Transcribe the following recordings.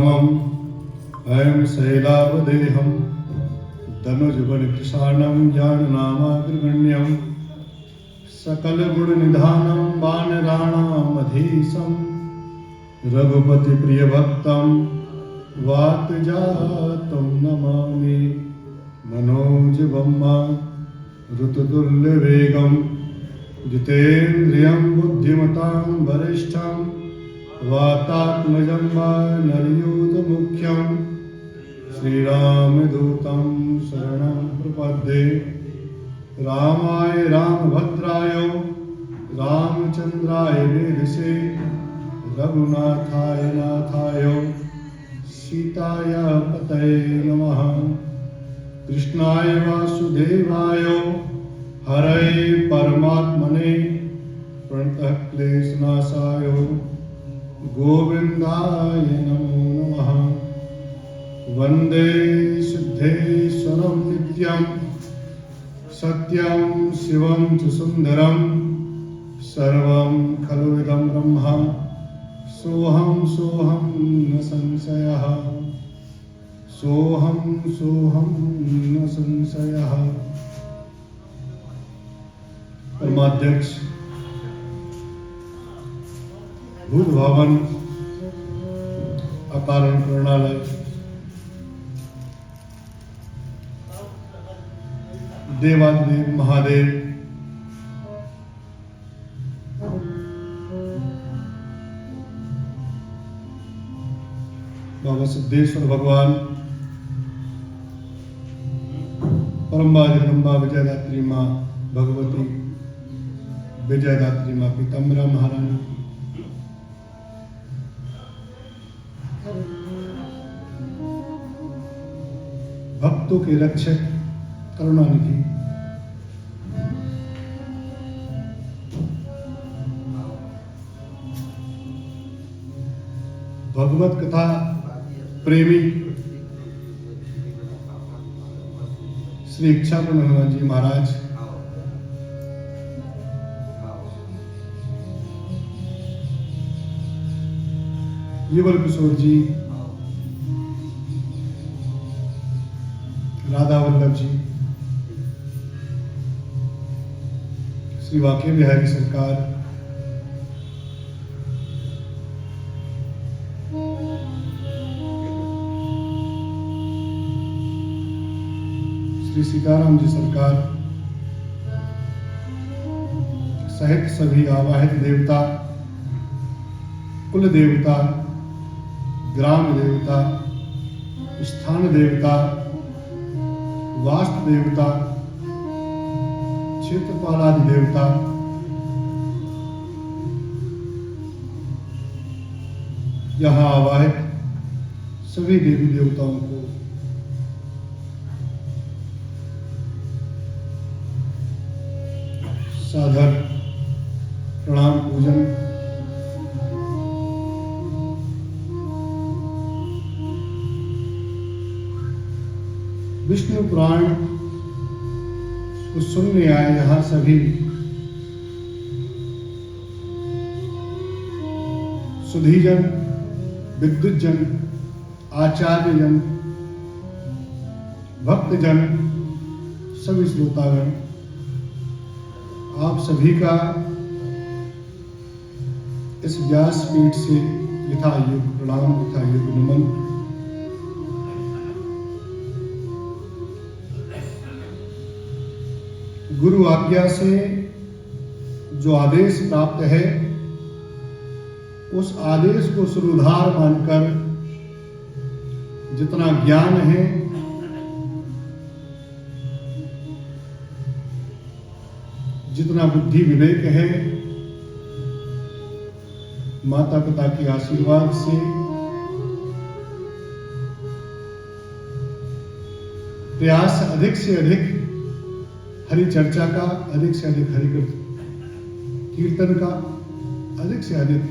अयं शैलावदेहं धनुजबलकृशानं ज्ञाननामाग्रगण्यं सकलगुणनिधानं वानराणामधीशं रघुपतिप्रियभक्तं वातजातं नमामि। मनोजवं ऋतुतुल्यवेगं जितेन्द्रियं बुद्धिमतां वरिष्ठं वातात्मजं नरयूथमुख्यं श्रीरामदूतं शरणं प्रपद्ये। रामाय रामभद्राय रामचन्द्राय वेधसे रघुनाथाय नाथाय सीताय पतये नमः। कृष्णाय वासुदेवाय हरये परमात्मने प्रणतक्लेशनाशाय गोविन्दाय नमो नमः। वन्दे सिद्धेश्वरं नित्यं सत्यं शिवं च सुन्दरं सर्वं खलु इदं ब्रह्म सोऽहं सोऽहं न संशयः सोऽहं सोऽहं न संशयः। परमाध्यक्ष भूत भवन अकारण प्रेरणालय देवादिदेव महादेव बाबा सिद्धेश्वर भगवान परम्बा जगदम्बा विजयदात्री माँ भगवती विजयदात्री माँ पीताम्बरा महारानी भक्तों के रक्षक करुणानिधि भगवत कथा प्रेमी श्री इच्छापुर हनुमान जी महाराज युगल किशोर जी राधा वल्लभ जी श्री वाक्य बिहारी सरकार श्री सीताराम जी सरकार सहित सभी आवाहित देवता कुल देवता ग्राम देवता स्थान देवता वास्तु देवता क्षेत्रपालादि देवता यहाँ आवाहित सभी देवी देवताओं को सादर प्रणाम पूजन। विष्णु पुराण को सुनने आए यहाँ सभी सुधीजन विद्वज्जन आचार्यजन भक्तजन सभी श्रोतागण आप सभी का इस व्यासपीठ से यथायोग्य प्रणाम यथायोग्य नमन। गुरु आज्ञा से जो आदेश प्राप्त है उस आदेश को सुरुधार मानकर जितना ज्ञान है जितना बुद्धि विवेक है माता पिता के आशीर्वाद से प्रयास अधिक से अधिक हरि चर्चा का अधिक से अधिक हरि कीर्तन का अधिक से अधिक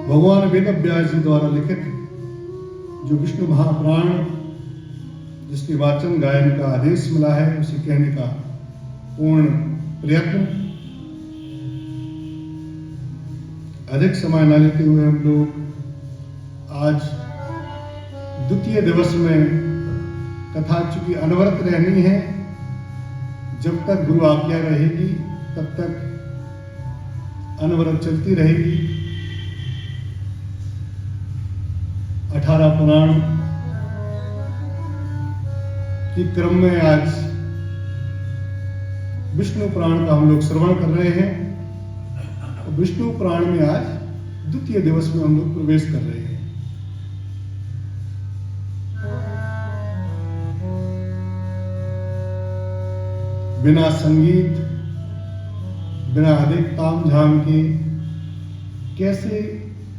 भगवान वेद व्यास जी द्वारा लिखित जो विष्णु महापुराण जिसके वाचन गायन का आदेश मिला है उसे कहने का पूर्ण प्रयत्न। अधिक समय न लेते हुए हम लोग आज द्वितीय दिवस में कथा चूंकि अनवरत रहनी है, जब तक गुरु आज्ञा रहेगी तब तक अनवरत चलती रहेगी। 18 पुराण के क्रम में आज विष्णु पुराण का हम लोग श्रवण कर रहे हैं। और विष्णु पुराण में आज द्वितीय दिवस में हम लोग प्रवेश कर रहे हैं। बिना संगीत, बिना अधिक ताम झाम के कैसे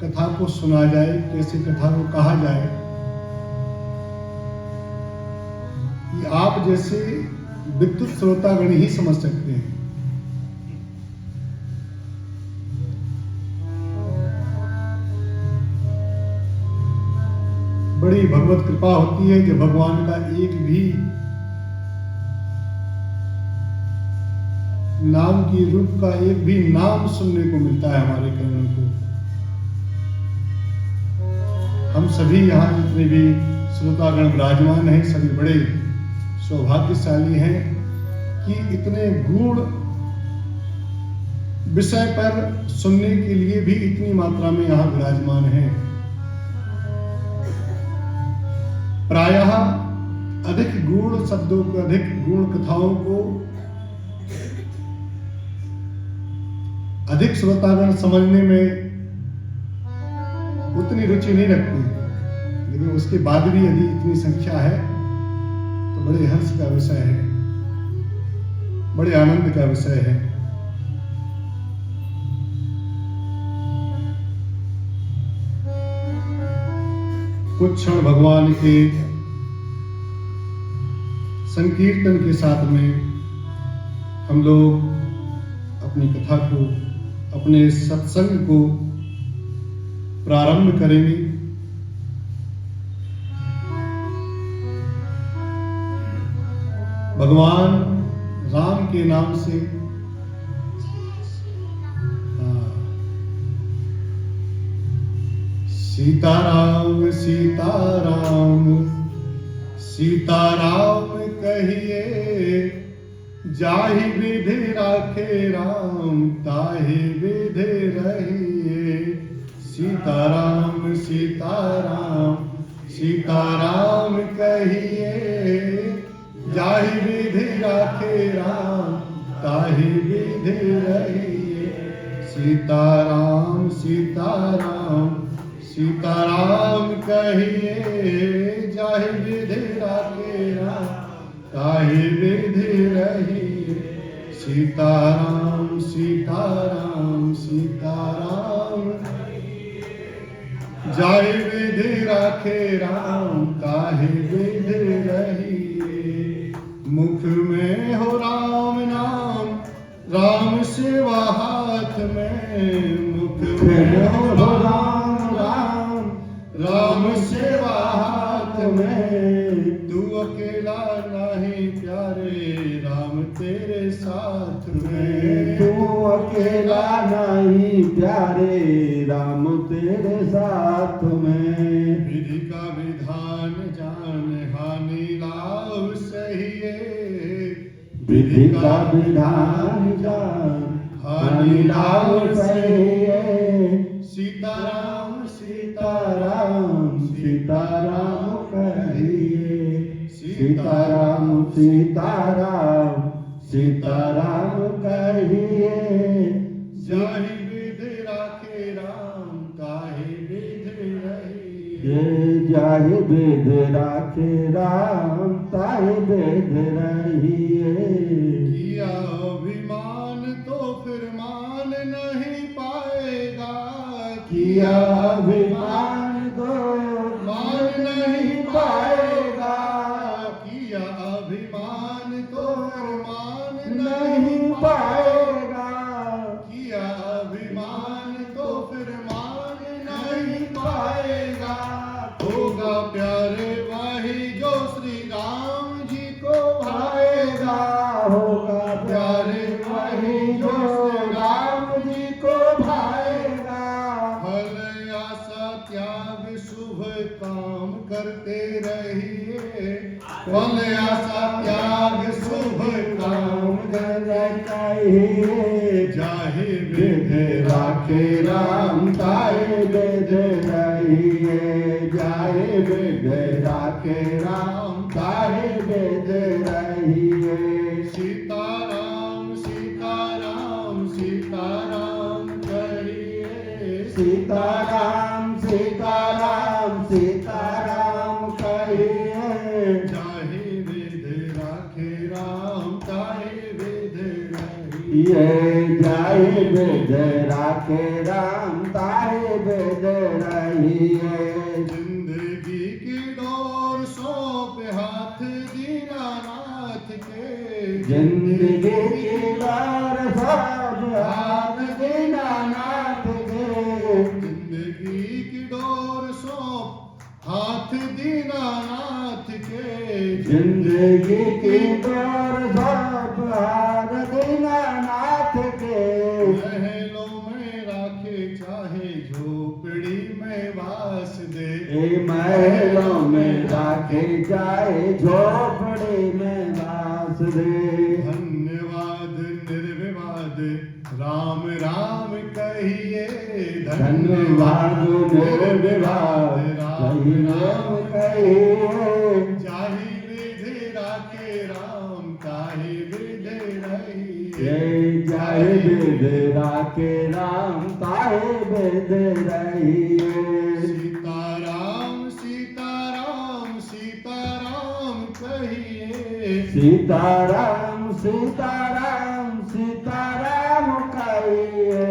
कथा को सुना जाए, कैसे कथा को कहा जाए, ये आप जैसे विद्युत श्रोतागण ही समझ सकते हैं। बड़ी भगवत कृपा होती है जब भगवान का एक भी नाम की रूप का एक भी नाम सुनने को मिलता है हमारे कर्णों को। हम सभी यहाँ जितने भी श्रोतागण विराजमान हैं, सभी बड़े सौभाग्यशाली हैं कि इतने गूढ़ विषय पर सुनने के लिए भी इतनी मात्रा में यहाँ विराजमान हैं। प्रायः अधिक गूढ़ शब्दों को, अधिक गूढ़ कथाओं को अधिक श्रोतागण समझने में उतनी रुचि नहीं रखते, लेकिन उसके बाद भी यदि इतनी संख्या है तो बड़े हर्ष का विषय है, बड़े आनंद का विषय है। कुछ क्षण भगवान के संकीर्तन के साथ में हम लोग अपनी कथा को, अपने सत्संग को प्रारंभ करेंगे। भगवान राम के नाम से सीताराम सीताराम सीताराम कहिए, जाहि विधि राखे राम ताहि विधि रहिए। सीताराम सीताराम सीताराम कहिए, जाहि विधि राखे राम ताहि विधि रहिए। सीताराम सीताराम सीताराम कहिए, जाहि विधि राखे राम ताहि विधि रहिए। सीताराम सीताराम सीताराम, जाहि विधि राखे राम ताहि विधि रहिए। मुख में हो राम नाम, राम सेवा हाथ में। मुख में हो राम राम, राम सेवा हाथ में। तू अकेला नहीं प्यारे, राम तेरे साथ में। तू अकेला नहीं प्यारे, राम तेरे साथ में। विधि का विधान जान, हानि लाभ सहिए। विधि का विधान जान, हानि लाभ सहिए। सीताराम सीताराम सीताराम कहिए। सीताराम सीताराम सीताराम कहिए। जाहि विधि राखे राम ताहि विधि रहिए। ये जाहि विधि राखे राम ताहि विधि रहिए। किया अभिमान तो फिर मान नहीं पाएगा। किया अभिमान तो मान नहीं पाएगा। किया अभिमान तो मान नहीं पाएगा। किया अभिमान तो फिर मान नहीं पाएगा। होगा प्यारे वही जो श्री राम जी को भाएगा। होगा प्यारे वही जो राम जी को भाएगा। फल आशा त्याग शुभ काम, काम करते रहिए, फल आशा त्याग शुभ काम कहिए। जाहि विध राखे राम ताहि विध रहिए, जाहि विध राखे राम ताहि विध रहिए। सीताराम सीताराम सीताराम कहिए, सीताराम सीताराम सीताराम कहिए। जाहि विध राखे राम ताहि विध रहिए। ये जाहि विध राखे राम ताहि विध रहिए। जिंदगी की डोर सौंप हाथ दीनानाथ के, जिंदगी की बार सब हाथ दीनानाथ के। जिंदगी की डोर सौंप हाथ दीनानाथ के, जिंदगी की बार सब हाथ दीनानाथ के। महलों में राखे चाहे झोपड़ी में वास दे, ए महलों में राखे जाए झोपड़ी में वास दे। धन्यवाद निर्विवाद राम राम कहिए, धन्यवाद निर्विवाद राम राम कहिए। जाहि विधि राखे राम ताहि विधि रहिए। ये जाहि विध राखे राम ताहि विध रहिए। सीताराम सीताराम सीताराम कहिए, सीताराम सीताराम सीताराम कहिए।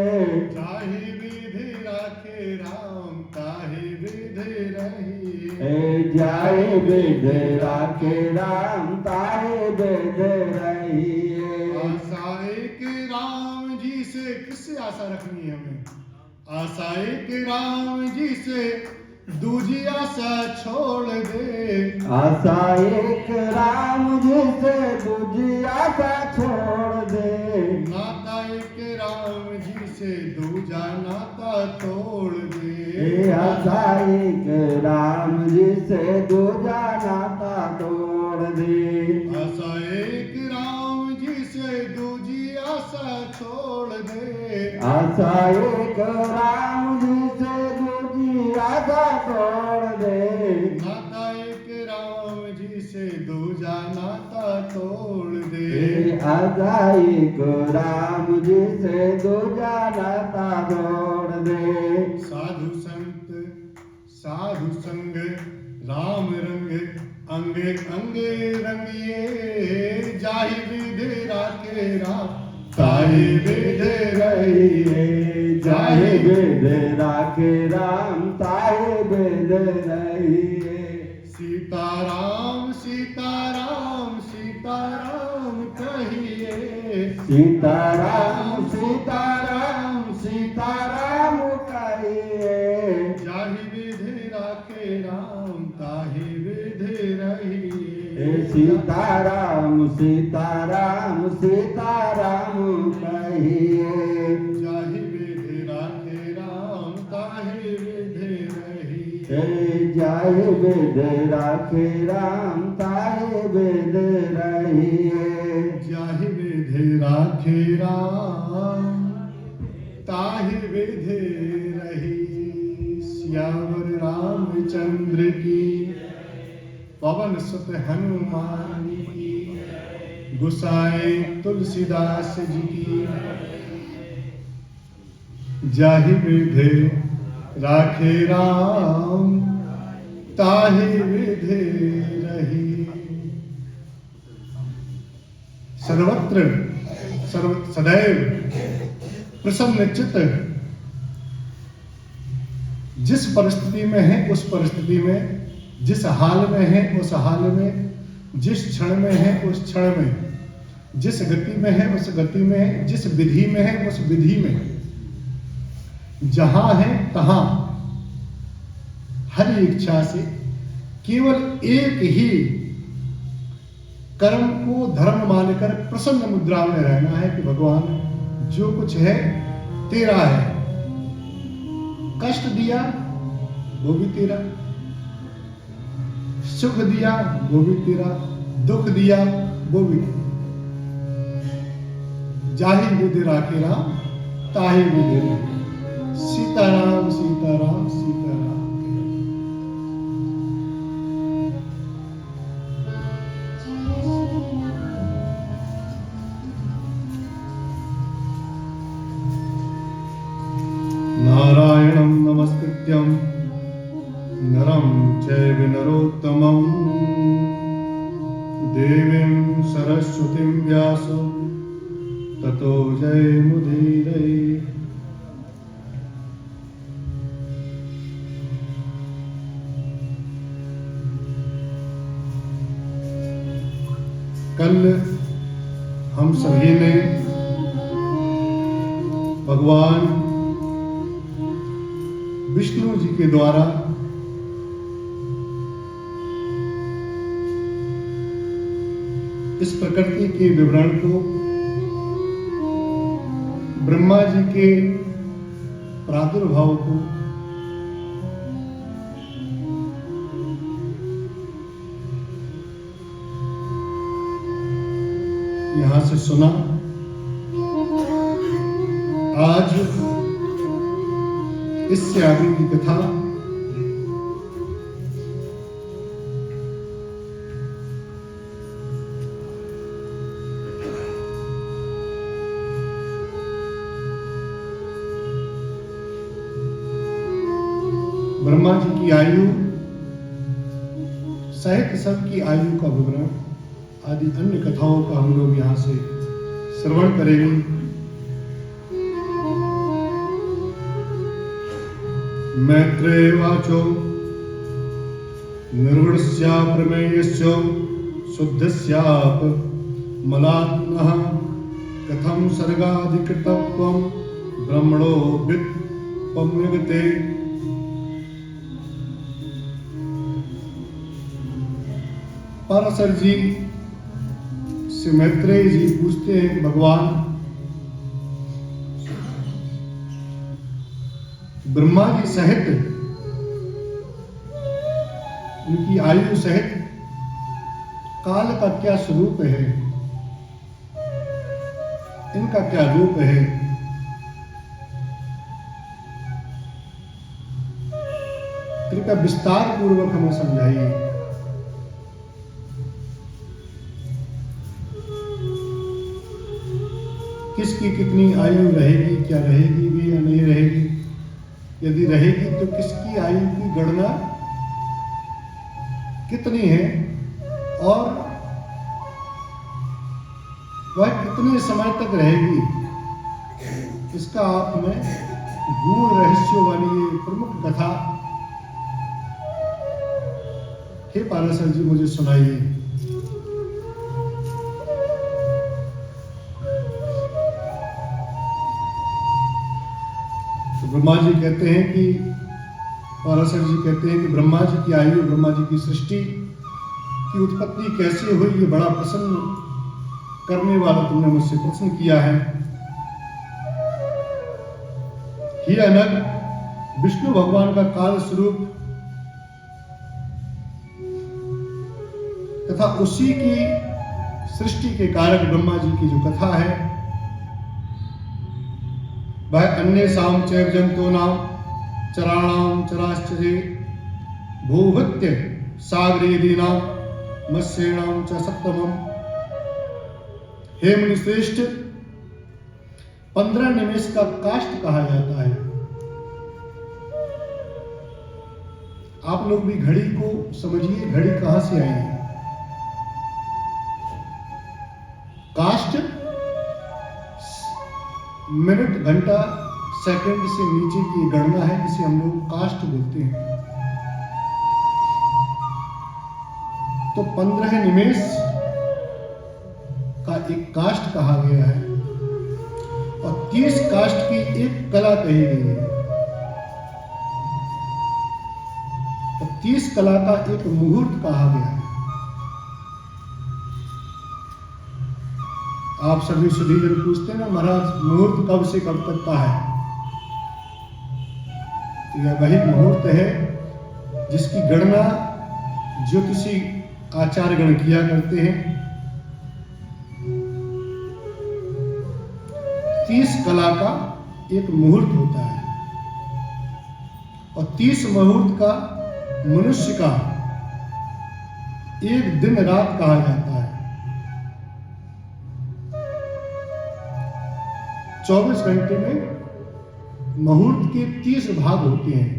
जाहि विधि राखे राम ताहि विधि रहिए। ए जाहि विध राखे राम ताहि विध रहिए। आशा एक राम जी से, किससे आशा रखनी है हमें? आशा एक राम जी से दूजी आशा छोड़ दे, आशा एक राम जी से दूजी आशा छोड़ दे। नाता एक राम जी से दूजा नाता तोड़ दे। ए आशा एक राम जी से दूजा नाता तोड़ दे। आशा एक राम जी से दूजी आशा छोड़ दे, आशा एक राम जी से दूजी आशा तोड़ दे। नाता एक राम जी से दूजा नाता तोड़ दे। ए आशा एक राम जी से दूजा नाता तोड़ दे। साधु संत साधु संग राम रंग अंग अंग रंगिए, जाहि विधि राखे राम ताहि विधि रहिए। जाहि विध राखे राम ताहि विध रहिए। सीताराम सीताराम सीताराम कहिए, सीताराम सीताराम सीताराम कहिए। जाहि विधि राखे राम ताहि विधि रहिए। ए सीताराम सीताराम सीताराम कहिए। जाहि विधि राखे राम ताहि विधि रहिए। ए जाहि विध राखे राम ताहि विध रहिए। जाहि विधि राखे राम ताहि विधि रहिए। सियावर रामचंद्र की, पवन सुत हनुमान की, गुसाए तुलसीदास जी की। जाहि विधि राखे राम ताहि विधि रहिए। सर्वत्र सदैव प्रसन्न चित्त, जिस परिस्थिति में है उस परिस्थिति में, जिस हाल में है उस हाल में, जिस क्षण में है उस क्षण में, जिस गति में है उस गति में, जिस विधि में है उस विधि में, जहां है तहां हरि इच्छा से केवल एक ही कर्म को धर्म मानकर प्रसन्न मुद्रा में रहना है कि भगवान जो कुछ है तेरा है। कष्ट दिया वो भी तेरा, सुख दिया वो भी तेरा, दुख दिया वो भी, जाहि विधि राखेरा ताहि विधि राखेरा। सीताराम सीताराम सीताराम। नारायणं नमस्कृत्यं नरं चैव नरोत्तमं देवीं सरस्वतीं व्यासो ततो जयमुदीरये। कल हम सभी ने भगवान विष्णु जी के द्वारा इस प्रकृति के विवरण को ब्रह्मा जी के प्रादुर्भाव को यहां से सुना। आज इससे आगे की कथा ब्रह्मा जी की आयु सहित सबकी आयु का विवरण आदि अन्य कथाओं का हम लोग यहां से श्रवण करेंगे। मैत्रेय वाचो निर्गुणस्या प्रमेयस्यो शुद्धस्याप मलात्मः कथं सर्गाधिकृतत्वं ब्रह्मणो व्युत्पम्यते। पाराशर जी से मैत्रेय जी पूछते हैं, भगवान ब्रह्मा जी सहित उनकी आयु सहित काल का क्या स्वरूप है, इनका क्या रूप है। कृपया विस्तार पूर्वक हमें समझाइए। किसकी कितनी आयु रहेगी, क्या रहेगी भी या नहीं रहेगी, यदि रहेगी तो किसकी आयु की गणना कितनी है और वह कितने समय तक रहेगी, इसका आप में गूढ़ रहस्यों वाली ये प्रमुख कथा हे पाराशर जी मुझे सुनाइए। ब्रह्मा जी कहते हैं कि पाराशर जी कहते हैं कि ब्रह्मा जी की आयु, ब्रह्मा जी की सृष्टि की उत्पत्ति कैसे हुई, ये बड़ा प्रश्न करने वाला तुमने मुझसे प्रश्न किया है। ही अनग विष्णु भगवान का काल स्वरूप तथा उसी की सृष्टि के कारक ब्रह्मा जी की जो कथा है वह अन्य साम चैव जंतूनां चराणां चराश्चर्ये भूभृत्य सागरेदीनां मत्स्येणां च सप्तमम्। हे मुनि श्रेष्ठ, 15 निमेष का काष्ठ कहा जाता है। आप लोग भी घड़ी को समझिए, घड़ी कहां से आई है। काष्ठ मिनट, घंटा, सेकंड से नीचे की गणना है, जिसे हम लोग काष्ठ बोलते हैं। तो 15 निमेष का एक काष्ठ कहा गया है और 30 काष्ठ की एक कला कही गई है। तो 30 कला का एक मुहूर्त कहा गया है। आप सभी सुधीजन पूछते हैं ना, महाराज मुहूर्त कब से कब तक का है। तो यह वही मुहूर्त है जिसकी गणना ज्योतिषी आचार्यगण किया करते हैं। 30 कला का एक मुहूर्त होता है और 30 मुहूर्त का मनुष्य का एक दिन रात कहा जाता है। 24 घंटे में मुहूर्त के 30 भाग होते हैं।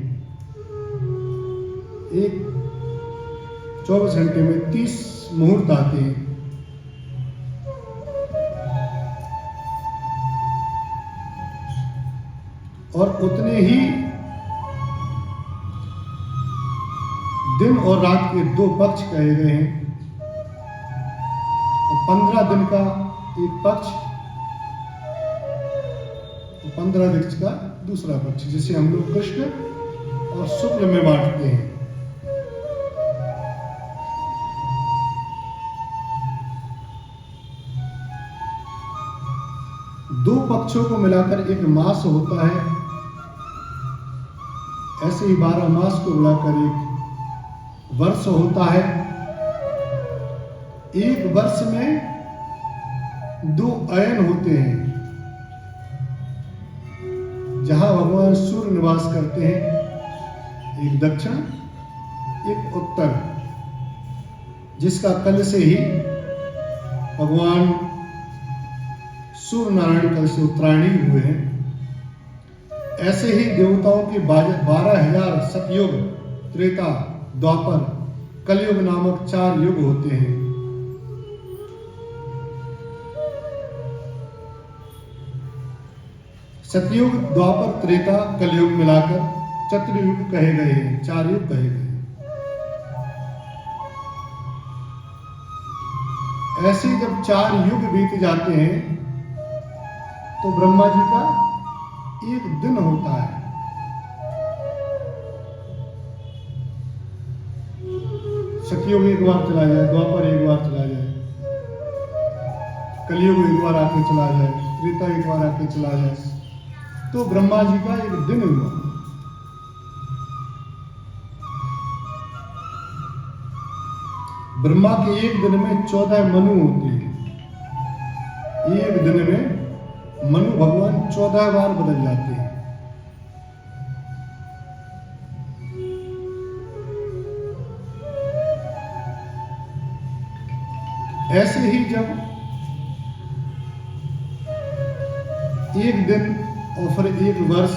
एक 24 घंटे में 30 मुहूर्त आते हैं। और उतने ही दिन और रात के 2 पक्ष कहे गए हैं। 15 दिन का एक पक्ष, 15 दिन का दूसरा पक्ष, जिसे हम लोग कृष्ण और शुक्ल में बांटते हैं। दो पक्षों को मिलाकर एक मास होता है। ऐसे ही 12 मास को मिलाकर एक वर्ष होता है। एक वर्ष में 2 अयन होते हैं, जहां भगवान सूर्य निवास करते हैं, एक दक्षिण एक उत्तर, जिसका कल से ही भगवान सूर्य नारायण कल से उत्तरायणी हुए हैं। ऐसे ही देवताओं के 12,000 सतयुग, त्रेता, द्वापर, कलयुग नामक 4 युग होते हैं। सतयुग, द्वापर, त्रेता, कलयुग मिलाकर चतुर्युग कहे गए हैं, 4 युग कहे गए हैं। ऐसे जब 4 युग बीत जाते हैं तो ब्रह्मा जी का एक दिन होता है। सतयुग एक बार चला जाए, द्वापर एक बार चला जाए, कलयुग एक बार आके चला जाए, त्रेता एक बार आके चला जाए, तो ब्रह्मा जी का एक दिन हुआ। ब्रह्मा के एक दिन में 14 मनु होते हैं। एक दिन में मनु भगवान 14 बार बदल जाते हैं। ऐसे ही जब एक दिन और फिर एक वर्ष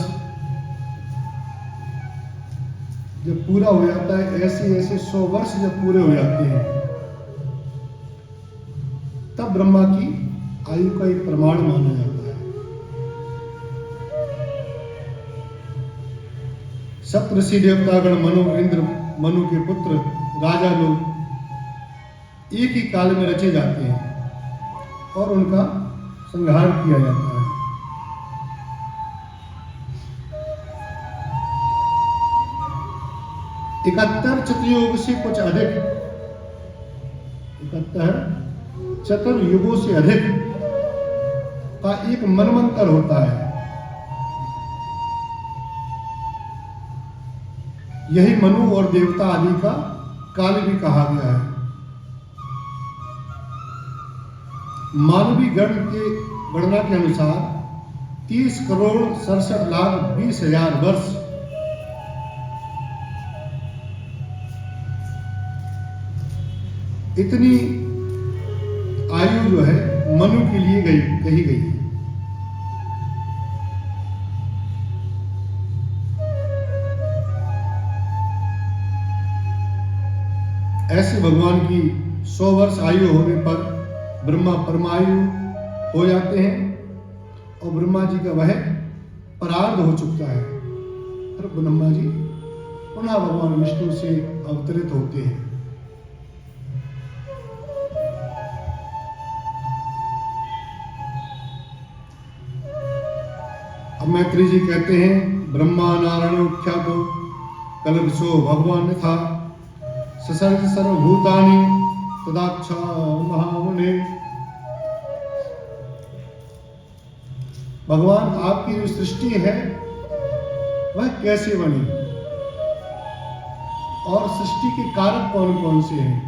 जब पूरा हो जाता है, ऐसे ऐसे 100 वर्ष जब पूरे हो जाते हैं, तब ब्रह्मा की आयु का एक प्रमाण माना जाता है। सप्तऋषि देवतागण, मनु, इंद्र, मनु के पुत्र, राजा लोग एक ही काल में रचे जाते हैं और उनका संहार किया जाता है। इकहत्तर चतुर्युग से कुछ अधिक, 71 चतुर्युगों से अधिक का एक मनवंतर होता है। यही मनु और देवता आदि का काल भी कहा गया है। मानवीय गणना के अनुसार 30,67,20,000 वर्ष इतनी आयु जो है मनु के लिए कही गई है। ऐसे भगवान की 100 वर्ष आयु होने पर ब्रह्मा परमायु हो जाते हैं और ब्रह्मा जी का वह परार्ध हो चुका है। फिर ब्रह्मा जी पुनः भगवान विष्णु से अवतरित होते हैं। अब मैत्री जी कहते हैं, ब्रह्मा नारायण ख्यातो कल्पसो भगवान था ससर्ज सर्वभूतानि तदाक्षा महामुने। भगवान आपकी जो सृष्टि है वह कैसे बनी? और सृष्टि के कारक कौन कौन से हैं।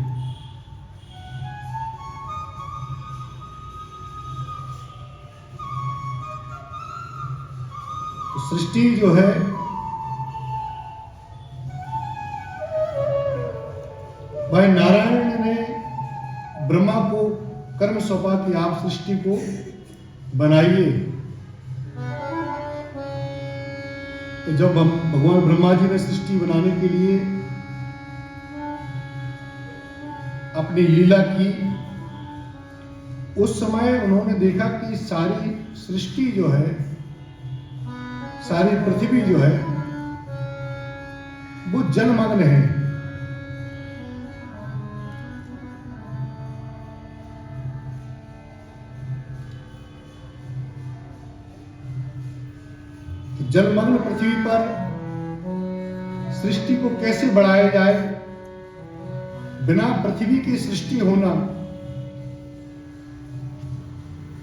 तो सृष्टि जो है भाई नारायण ने ब्रह्मा को कर्म सौंपा कि आप सृष्टि को बनाइए। तो जब भगवान ब्रह्मा जी ने सृष्टि बनाने के लिए अपनी लीला की, उस समय उन्होंने देखा कि सारी सृष्टि जो है, सारी पृथ्वी जो है वो जलमग्न है। जलमग्न पृथ्वी पर सृष्टि को कैसे बढ़ाया जाए, बिना पृथ्वी की सृष्टि होना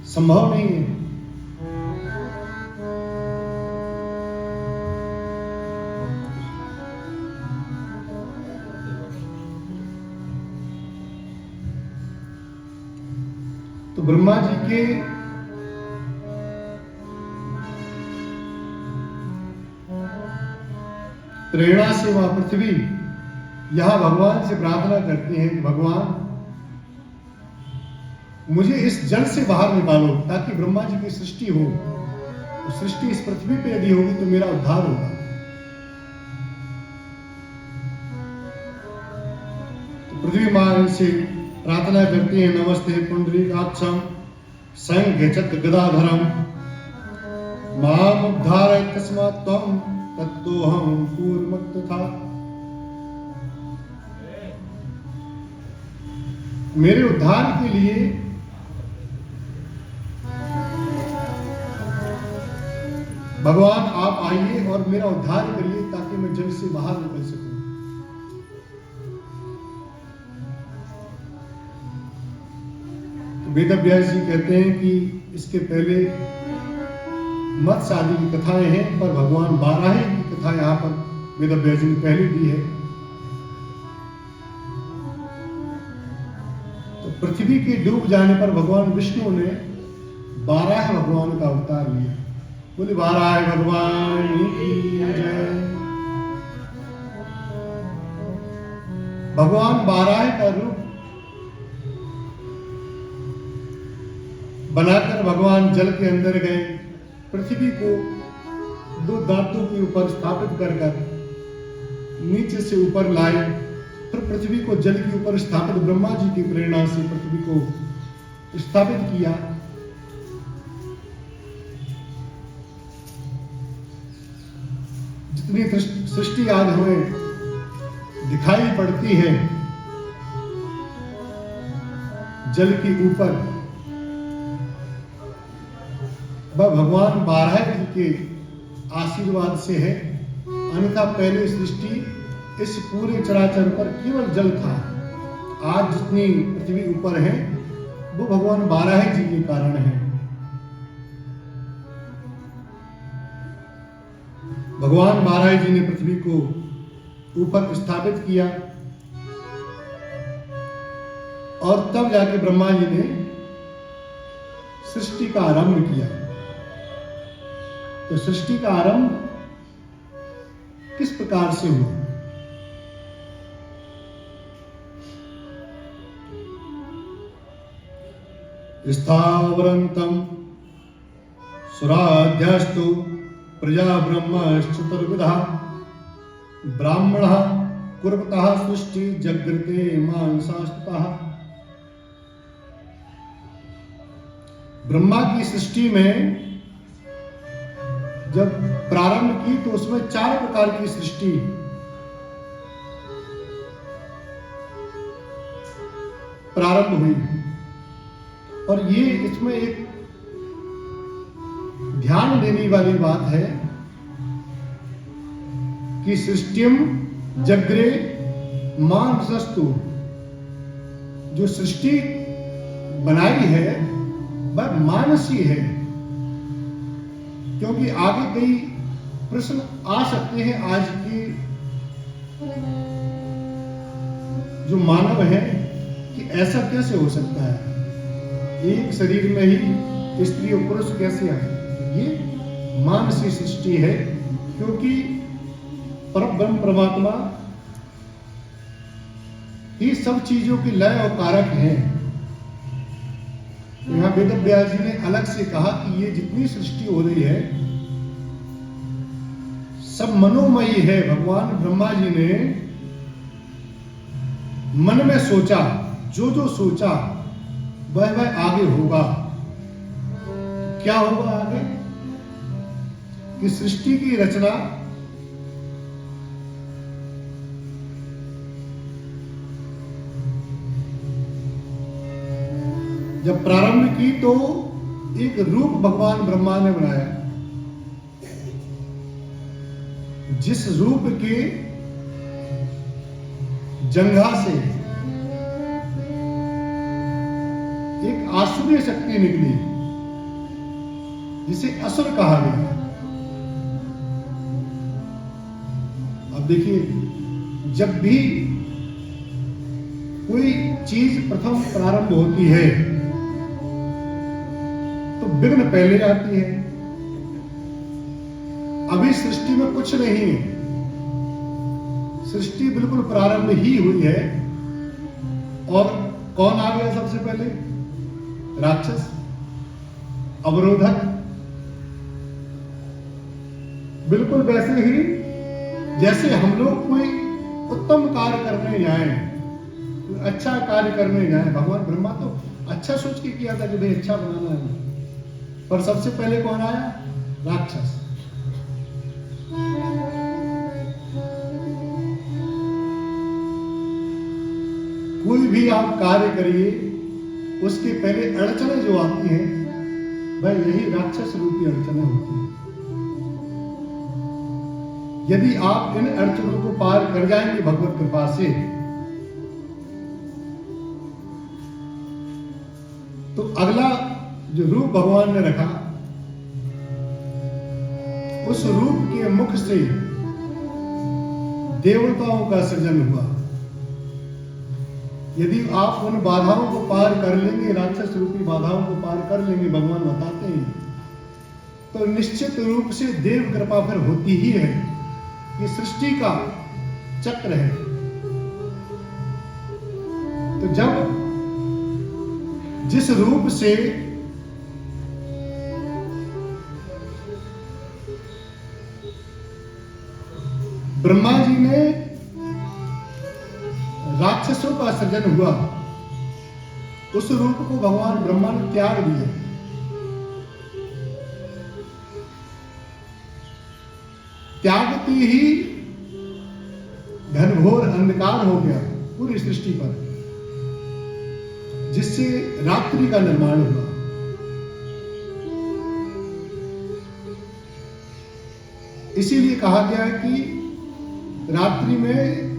संभव नहीं है। तो ब्रह्मा जी के प्रेरणा से वह पृथ्वी यहां भगवान से प्रार्थना करती है कि भगवान मुझे इस जल से बाहर निकालो, ताकि ब्रह्मा जी की सृष्टि हो। तो सृष्टि इस पृथ्वी पे यदि होगी तो मेरा उद्धार होगा। तो पृथ्वी मां से प्रार्थना करती है, नमस्ते पुंडरीकाक्षम संघ चक्र गदाधरम माम उद्धारय तस्मात् त्वं तत्तोऽहं पूर्वमक्त था। मेरे उद्धार के लिए भगवान आप आइए और मेरा उद्धार करिए, ताकि मैं जल से बाहर निकल सकूं। तो वेदव्यास जी कहते हैं कि इसके पहले मत्स्य आदि की कथाएं हैं, पर भगवान बाराही की कथा यहां पर वेदव्यास जी ने पहले दी है। तो पृथ्वी के डूब जाने पर भगवान विष्णु ने बाराह भगवान का अवतार लिया। बोले बाराह भगवान की जय। भगवान बाराह का रूप बनाकर भगवान जल के अंदर गए, पृथ्वी को दो दांतों के ऊपर स्थापित कर नीचे से ऊपर लाए, फिर पृथ्वी को जल के ऊपर स्थापित ब्रह्मा जी की प्रेरणा से पृथ्वी को स्थापित किया। जितनी सृष्टि आज हमें दिखाई पड़ती है जल के ऊपर, वह भगवान बाराह जी के आशीर्वाद से है। अन्यथा पहले सृष्टि इस पूरे चराचर पर केवल जल था। आज जितनी पृथ्वी ऊपर है वो भगवान बाराह जी के कारण है। भगवान बाराह जी ने पृथ्वी को ऊपर स्थापित किया और तब जाके ब्रह्मा जी ने सृष्टि का आरंभ किया। तो सृष्टि का आरंभ किस प्रकार से हुआ? स्थावरंतम सुराध्यस्तु प्रजा ब्रह्मश्चतुर्विधा ब्राह्मणः कुर्वतः सृष्टि जगृते मानसास्तः। ब्रह्मा की सृष्टि में जब प्रारंभ की तो उसमें 4 प्रकार की सृष्टि प्रारंभ हुई। और ये इसमें एक ध्यान देने वाली बात है कि सृष्टिम जग्रे मानसस्तु, जो सृष्टि बनाई है वह मानसी है। क्योंकि आगे कई प्रश्न आ सकते हैं आज की जो मानव है कि ऐसा कैसे हो सकता है, एक शरीर में ही स्त्री और पुरुष कैसे आए। ये मानसी सृष्टि है, क्योंकि परब्रह्म परमात्मा ही सब चीजों की लय और कारक है। यहाँ वेद व्यास जी ने अलग से कहा कि ये जितनी सृष्टि हो रही है सब मनोमयी है। भगवान ब्रह्मा जी ने मन में सोचा, जो जो सोचा वह आगे होगा। क्या होगा आगे? कि सृष्टि की रचना जब प्रारंभ की तो एक रूप भगवान ब्रह्मा ने बनाया, जिस रूप के जंघा से एक आसुरी शक्ति निकली, जिसे असुर कहा गया। अब देखिए, जब भी कोई चीज प्रथम प्रारंभ होती है तो विघ्न पहले आती है। अभी सृष्टि में कुछ नहीं है, सृष्टि बिल्कुल प्रारंभ ही हुई है। और कौन आ गया सबसे पहले? राक्षस, अवरोधक। बिल्कुल वैसे ही जैसे हम लोग कोई उत्तम कार्य करने जाएं, अच्छा कार्य करने जाएं। भगवान ब्रह्मा तो अच्छा सोच के किया था कि भाई अच्छा बनाना है, पर सबसे पहले कौन आया? राक्षस। कोई भी आप कार्य करिए, उसके पहले अड़चने जो आती हैं वह यही राक्षस रूपी अड़चने होती हैं। यदि आप इन अड़चनों को पार कर जाएंगे भगवत कृपा से, तो अगला जो रूप भगवान ने रखा, उस रूप के मुख से देवताओं का सृजन हुआ। यदि आप उन बाधाओं को पार कर लेंगे, राक्षस रूपी बाधाओं को पार कर लेंगे, भगवान बताते हैं, तो निश्चित रूप से देव कृपा फिर होती ही है। ये सृष्टि का चक्र है। तो जब जिस रूप से ब्रह्मा जी ने राक्षसों का सृजन हुआ, उस रूप को भगवान ब्रह्मा ने त्याग दिया। त्यागते ही घनघोर अंधकार हो गया पूरी सृष्टि पर, जिससे रात्रि का निर्माण हुआ। इसीलिए कहा गया है कि रात्रि में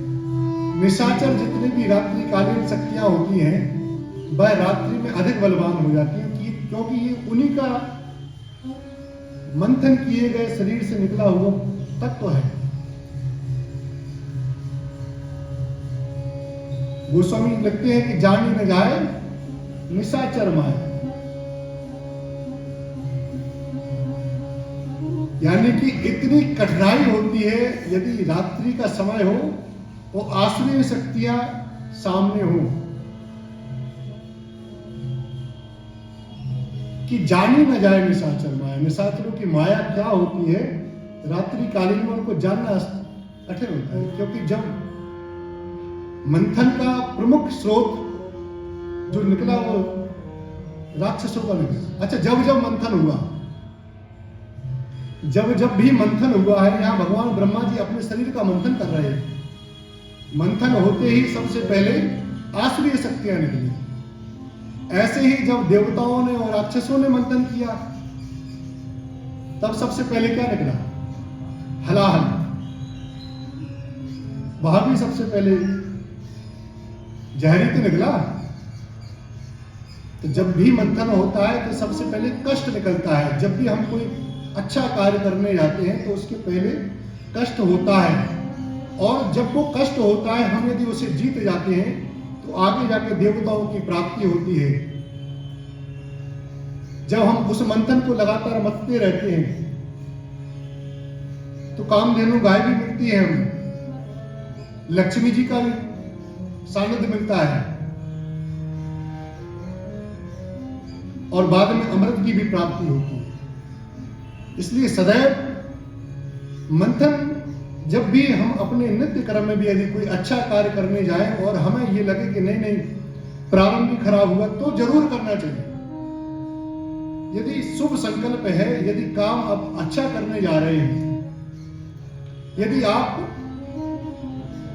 निशाचर जितने भी रात्रिकालीन शक्तियां होती हैं वह रात्रि में अधिक बलवान हो जाती हैं, क्योंकि ये उन्हीं का मंथन किए गए शरीर से निकला हुआ तत्व है। गोस्वामी लिखते हैं कि जानी न जाए निशाचर माए, यानी कि इतनी कठिनाई होती है यदि रात्रि का समय हो, वो आसुरी शक्तियां सामने हो, कि जानी न जाए निशाचर माया। निशाचरों की माया क्या होती है, रात्रि कालीन में उनको जानना कठिन होता है, क्योंकि जब मंथन का प्रमुख स्रोत जो निकला वो राक्षसों का निकला। अच्छा, जब जब मंथन हुआ, जब भी मंथन हुआ है, यहां भगवान ब्रह्मा जी अपने शरीर का मंथन कर रहे हैं। मंथन होते ही सबसे पहले आसुरी शक्तियां निकली। ऐसे ही जब देवताओं ने और राक्षसों ने मंथन किया, तब सबसे पहले क्या निकला? हलाहल। वहां भी सबसे पहले जहरी तो निकला। तो जब भी मंथन होता है तो सबसे पहले कष्ट निकलता है। जब भी हम कोई अच्छा कार्य करने जाते हैं तो उसके पहले कष्ट होता है। और जब वो कष्ट होता है, हम यदि उसे जीत जाते हैं तो आगे जाके देवताओं की प्राप्ति होती है। जब हम उस मंथन को लगातार मथते रहते हैं तो कामधेनु गाय भी मिलती है, हमें लक्ष्मी जी का भी सानिध्य मिलता है और बाद में अमृत की भी प्राप्ति होती है। इसलिए सदैव मंथन, जब भी हम अपने नित्य कर्म में भी यदि कोई अच्छा कार्य करने जाएं और हमें ये लगे कि नहीं नहीं प्रारंभ भी खराब हुआ, तो जरूर करना चाहिए। यदि शुभ संकल्प है, यदि काम आप अच्छा करने जा रहे हैं, यदि आप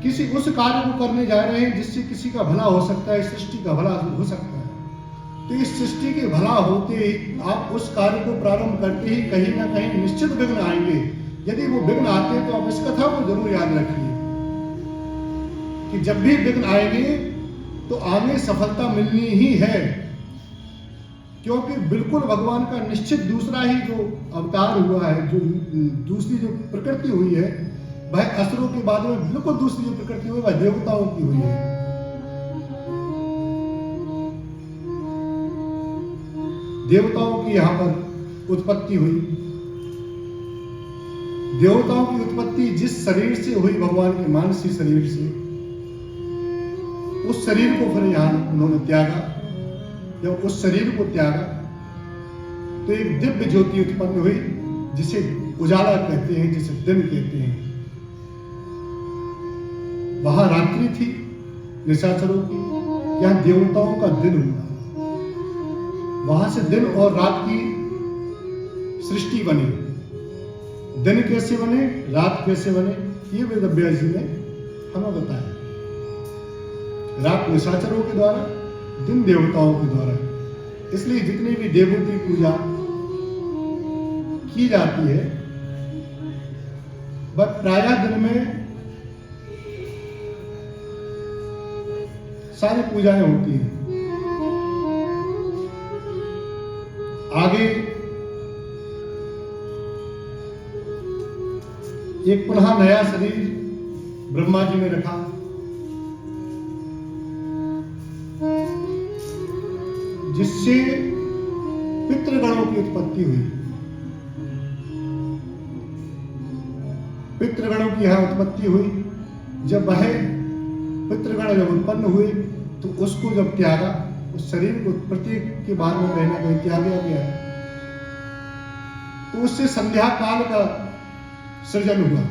किसी उस कार्य को करने जा रहे हैं जिससे किसी का भला हो सकता है, सृष्टि का भला हो सकता है, तो इस सृष्टि के भला होते ही आप उस कार्य को प्रारंभ करते ही कहीं ना कहीं निश्चित विघ्न आएंगे। यदि वो विघ्न आते हैं तो आप इस कथा को जरूर याद रखिए कि जब भी विघ्न आएंगे तो आगे सफलता मिलनी ही है, क्योंकि बिल्कुल भगवान का निश्चित दूसरा ही जो अवतार हुआ है, जो दूसरी जो प्रकृति हुई है, वह असुरों के बाद में बिल्कुल दूसरी जो प्रकृति हुई वह देवताओं की हुई है। देवताओं की यहां पर उत्पत्ति हुई। देवताओं की उत्पत्ति जिस शरीर से हुई, भगवान के मानसी शरीर से, उस शरीर को फिर यहां उन्होंने त्यागा। जब उस शरीर को त्यागा तो एक दिव्य ज्योति उत्पन्न हुई, जिसे उजाला कहते हैं, जिसे दिन कहते हैं। वहां रात्रि थी निशाचरों की, यहां देवताओं का दिन हुआ। वहां से दिन और रात की सृष्टि बनी। दिन कैसे बने, रात कैसे बने, ये वेद व्यास जी ने हमें बताया। रात निशाचरों के द्वारा, दिन देवताओं के द्वारा। इसलिए जितनी भी देवों की पूजा की जाती है वह प्रायः दिन में सारी पूजाएं होती हैं। आगे एक पुनः नया शरीर ब्रह्मा जी ने रखा, जिससे पितृगणों की उत्पत्ति हुई। पितृगणों की यहां उत्पत्ति हुई। जब वह पितृगण जब उत्पन्न हुए तो उसको जब त्यागा, उस शरीर को प्रत्येक के बाद में कहीं ना कहीं त्यागा गया, तो उससे संध्या काल का सृजन हुआ।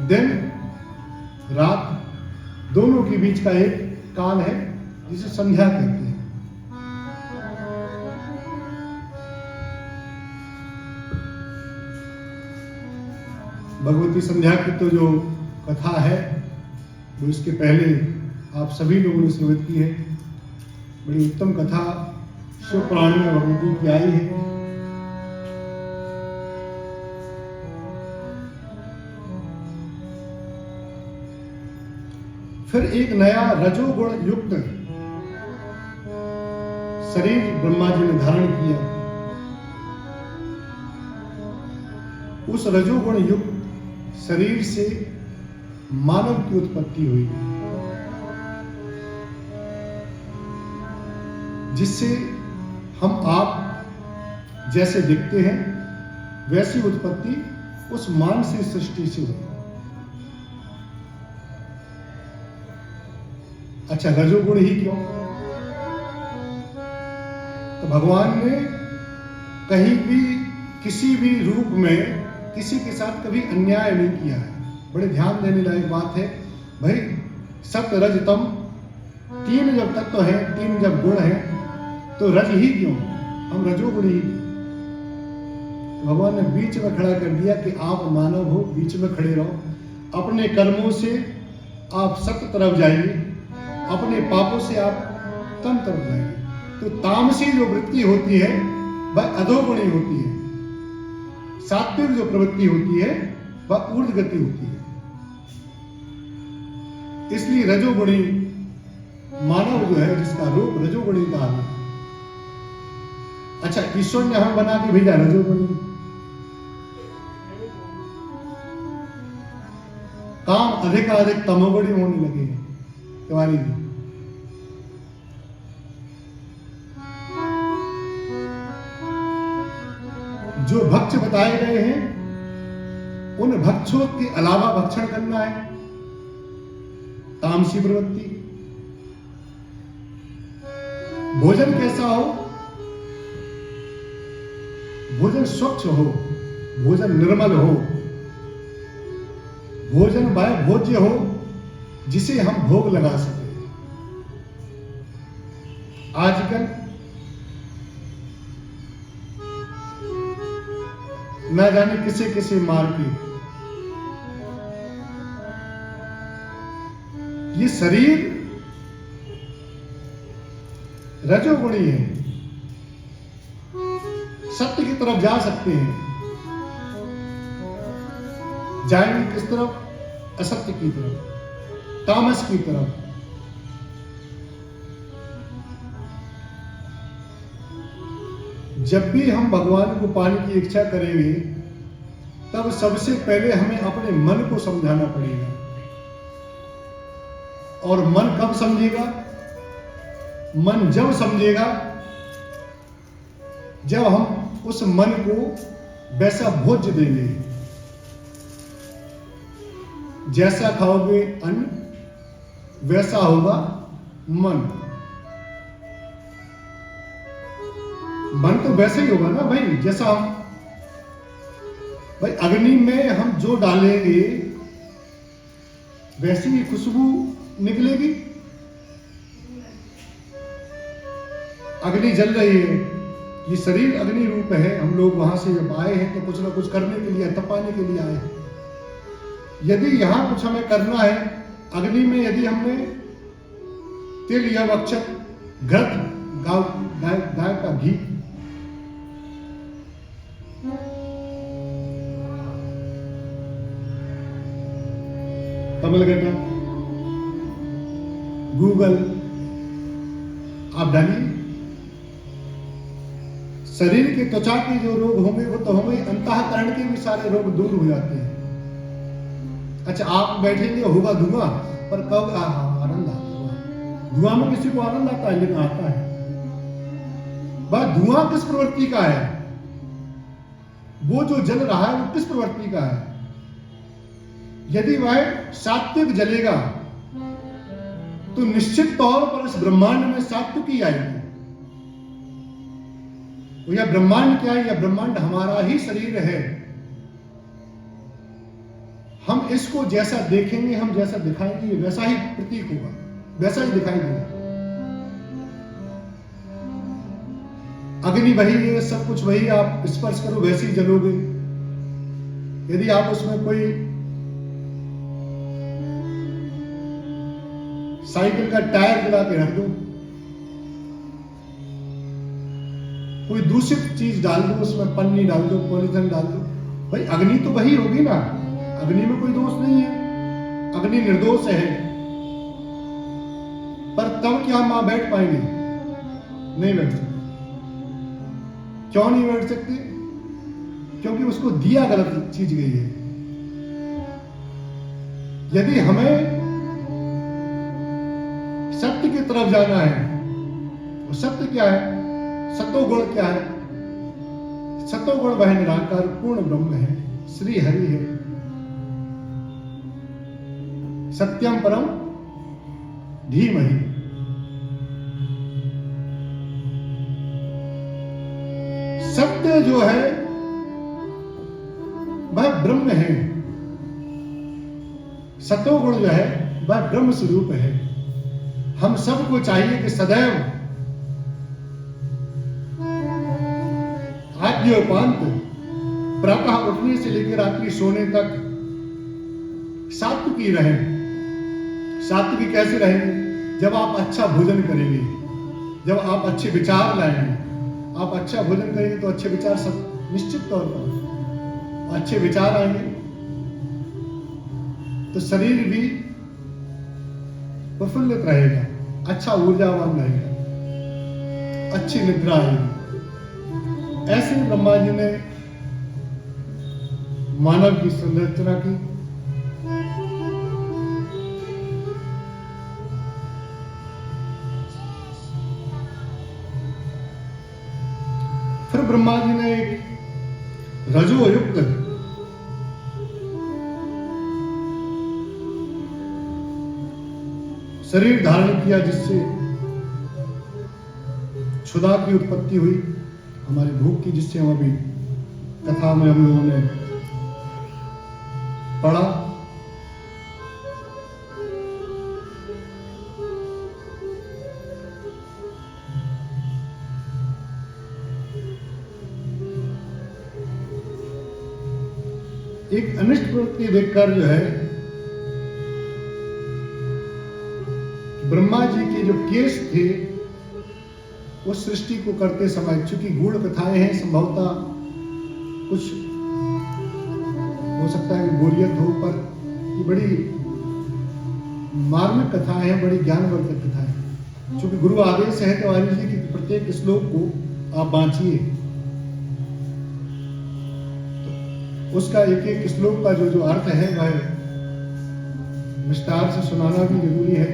दिन रात दोनों के बीच का एक काल है जिसे संध्या कहते हैं। भगवती संध्या की तो जो कथा है वो इसके पहले आप सभी लोगों ने श्रवित की है। बड़ी उत्तम कथा शिव पुराण में भगवती की आई है। फिर एक नया रजोगुण युक्त शरीर ब्रह्मा जी ने धारण किया। उस रजोगुण युक्त शरीर से मानव की उत्पत्ति हुई, जिससे हम आप जैसे दिखते हैं वैसी उत्पत्ति उस मानसी सृष्टि से हुई। अच्छा, रजोगुण ही क्यों? तो भगवान ने कहीं भी किसी भी रूप में किसी के साथ कभी अन्याय नहीं किया है। बड़े ध्यान देने लायक बात है भाई। सत्य रज तम, तीन जब तत्व है, तीन जब गुण है, तो रज ही क्यों? हम रजोगुण ही। भगवान ने बीच में खड़ा कर दिया कि आप मानव हो, बीच में खड़े रहो। अपने कर्मों से आप सत्य तरफ जाइए, अपने पापों से आप तम तरफ जाइए। तो तामसी जो वृत्ति होती है वह अधोगुणी होती है, सात्विक जो प्रवृत्ति होती है वह ऊर्ध्व गति होती है। इसलिए रजोगुणी मानव जो है, जिसका रूप रजोगुणी का है। अच्छा, ईश्वर ने हमें बना के भेजा रजोगुणी। अधिकाधिक तमोगुणी होने लगे हैं तिवारी जी। जो भक्ष बताए गए हैं उन भक्षों के अलावा भक्षण करना है, तामसी प्रवृत्ति। भोजन कैसा हो? भोजन स्वच्छ हो, भोजन निर्मल हो, भोजन वह भोज्य हो जिसे हम भोग लगा सके। आजकल न जाने किसे किसे मार के ये शरीर रजोगुणी है, सत्य की तरफ जा सकते हैं, जाएंगे किस तरफ? असत्य की तरफ, तामस की तरफ। जब भी हम भगवान को पाने की इच्छा करेंगे तब सबसे पहले हमें अपने मन को समझाना पड़ेगा। और मन कब समझेगा? मन जब समझेगा जब हम उस मन को वैसा भोज्य देंगे। जैसा खाओगे अन्न वैसा होगा मन। मन तो वैसे ही होगा ना भाई, जैसा हम भाई अग्नि में हम जो डालेंगे वैसी ही खुशबू निकलेगी। अग्नि जल रही है, ये शरीर अग्नि रूप है। हम लोग वहां से जब आए हैं तो कुछ ना कुछ करने के लिए, तपाने के लिए आए हैं। यदि यहां कुछ हमें करना है, अग्नि में यदि हमने तिल या वक्षक, घृत, गाय का घी, कमलगट्टा, गूगल आप डालिए, शरीर के त्वचा के जो रोग होंगे वो तो होंगे, अंतःकरण के भी सारे रोग दूर हो जाते हैं। अच्छा, आप बैठेंगे होगा धुआं, पर कब आनंद आता है? धुआं में किसी को आनंद आता है? लेकिन आता है। वह धुआं किस प्रवृत्ति का है? वो जो जल रहा है वो किस प्रवृत्ति का है? यदि वह सात्विक जलेगा तो निश्चित तौर पर इस ब्रह्मांड में सात्विकी आएगी। यह ब्रह्मांड क्या है? यह ब्रह्मांड हमारा ही शरीर है। हम इसको जैसा देखेंगे, हम जैसा दिखाएंगे, वैसा ही प्रतीक होगा, वैसा ही दिखाई देगा। अग्नि वही है, सब कुछ वही, आप स्पर्श करो वैसे ही जलोगे। यदि आप उसमें कोई साइकिल का टायर जला के रख दो, कोई दूषित चीज डाल दो, उसमें पन्नी डाल दो, पॉलीथिन डाल दो, भाई अग्नि तो वही होगी ना। अग्नि में कोई दोष नहीं है, अग्नि निर्दोष है। पर तब क्या हम वहां बैठ पाएंगे? नहीं बैठ सकते। क्यों नहीं बैठ सकते? क्योंकि उसको दिया गलत चीज गई है। यदि हमें सत्य की तरफ जाना है, और सत्य क्या है? सतोगुण क्या है? सतोगुण वह निराकार पूर्ण ब्रह्म है, श्री हरि है। सत्यम परम धीमहि। सत्य जो है वह ब्रह्म है, सतोगुण जो है वह ब्रह्म स्वरूप है। हम सबको चाहिए कि सदैव आद्योपांत, प्रातः उठने से लेकर रात्रि सोने तक सात्विकी रहे। सात्विकी कैसे रहेंगे? जब आप अच्छा भोजन करेंगे, जब आप अच्छे विचार लाएंगे। आप अच्छा भोजन करेंगे तो अच्छे विचार सब निश्चित तौर पर अच्छे विचार आएंगे, तो शरीर भी प्रफुल्लित रहेगा, अच्छा ऊर्जावान रहेगा, अच्छी निद्रा आएगी। ऐसे ब्रह्मा जी ने मानव की संरचना की, फिर ब्रह्मा जी ने एक रजोयुक्त शरीर धारण किया, जिससे क्षुधा की उत्पत्ति हुई, हमारी भूख की, जिससे हम अभी कथा में हम लोगों ने पढ़ा। एक अनिष्ट प्रवृत्ति देखकर जो है ब्रह्मा जी के जो केस थे उस सृष्टि को करते समय, चूंकि गूढ़ कथाएं हैं, संभवतः कुछ हो सकता है बोरियत हो, पर ये बड़ी मार्मिक कथाएं हैं, बड़ी ज्ञानवर्धक कथाएं। चूंकि गुरु आदेश है तिवारी जी कि प्रत्येक श्लोक को आप बांचिए, तो उसका एक एक श्लोक का जो अर्थ है वह विस्तार से सुनाना भी जरूरी है।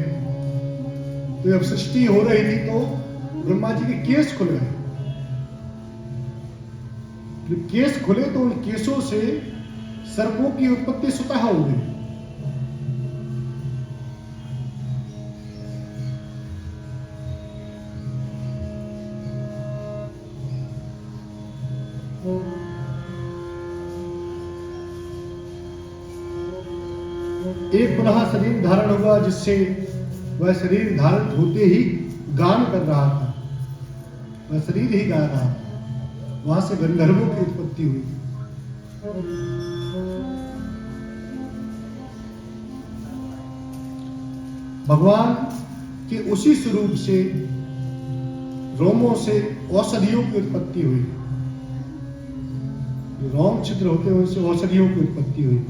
तो जब सृष्टि हो रही थी तो ब्रह्मा जी के केस खुल गए। जब केस खुले तो उन केसों से सर्पों की उत्पत्ति स्वतः हो गई। एक पुनः शरीर धारण हुआ, जिससे वह शरीर धारण होते ही गान कर रहा था, वह शरीर ही गा रहा था। वहां से गंधर्वों की उत्पत्ति हुई। भगवान के उसी स्वरूप से रोमों से औषधियों की उत्पत्ति हुई। जो रोम छिद्र होते हैं उनसे औषधियों की उत्पत्ति हुई।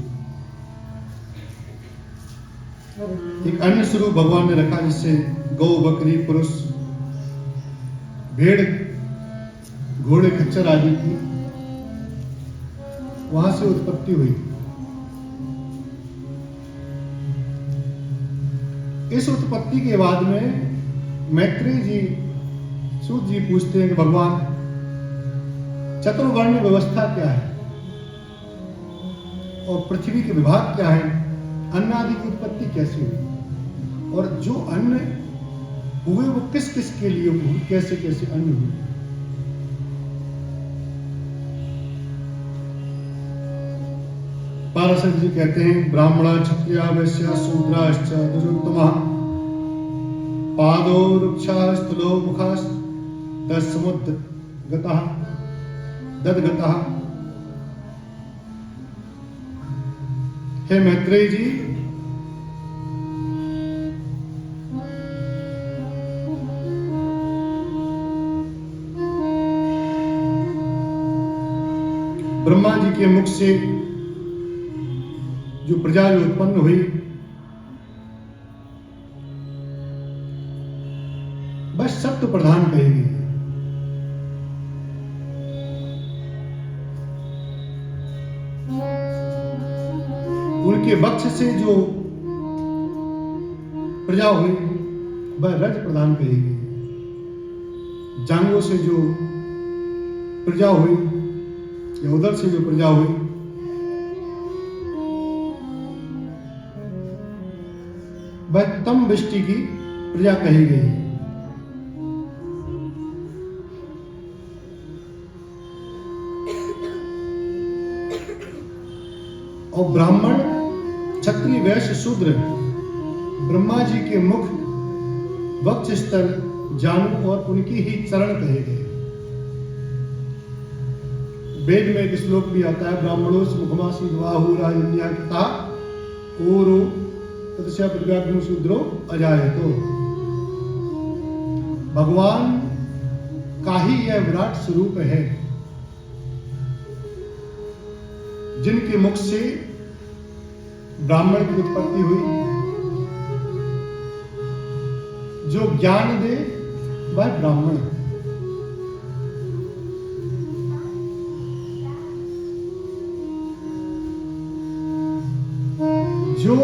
एक अन्य स्वरूप भगवान ने रखा, जिससे गौ, बकरी, पुरुष, भेड़, घोड़े, खच्चर आदि की वहां से उत्पत्ति हुई। इस उत्पत्ति के बाद में मैत्रेय जी, सूत जी पूछते हैं कि भगवान चतुर्वर्ण व्यवस्था क्या है और पृथ्वी के विभाग क्या है, अन्न आदि की उत्पत्ति कैसे हुई, और जो अन्न हुए वो किस किस के लिए हुए, कैसे कैसे अन्न हुए। पाराशर जी कहते हैं ब्राह्मणा क्षत्रिया वैश्या शूद्राश्च दुरुत्तमः पादो वृक्षा स्थलो मुखास् दसमुद्गतः ददगतः। हे मैत्रेय जी, ब्रह्मा जी के मुख से जो प्रजा जो उत्पन्न हुई बस सत्य प्रधान कहेगी। उनके वक्ष से जो प्रजा हुई वह रज प्रधान कहेगी। जांघों से जो प्रजा हुई या उदर से जो प्रजा हुई वह तम वृष्टि की प्रजा कही गई। और ब्राह्मण, क्षत्रिय, वैश्य, शूद्र ब्रह्मा जी के मुख, वक्ष स्थल, जानु और उनकी ही चरण कहे गए। वेद में एक श्लोक भी आता है ब्राह्मणों से मुखमासी द्वाहु राजन्या कृता ओरो तदस्या प्रतिव्याग्नो शूद्रो अजायतो। भगवान का ही यह विराट स्वरूप है जिनके मुख से ब्राह्मण की उत्पत्ति हुई। जो ज्ञान दे वह ब्राह्मण है। जो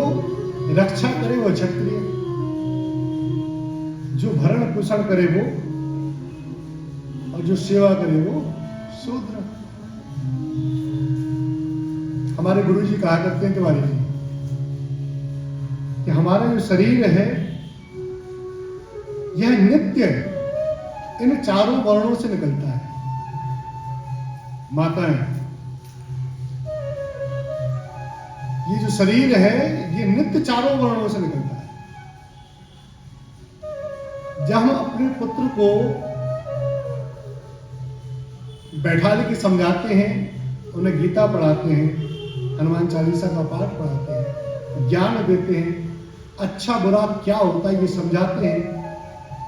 रक्षा करे वो क्षत्रिय, जो भरण पोषण करे वो, और जो सेवा करे वो शूद्र। हमारे गुरु जी कहा करते हैं तिवारी जी कि हमारा जो शरीर है यह नित्य इन चारों वर्णों से निकलता है। माताएं, ये जो शरीर है ये नित्य चारों वर्णों से निकलता है। जब हम अपने पुत्र को बैठा लेके समझाते हैं, उन्हें गीता पढ़ाते हैं, हनुमान चालीसा का पाठ पढ़ाते हैं, ज्ञान देते हैं, अच्छा बुरा क्या होता है ये समझाते हैं,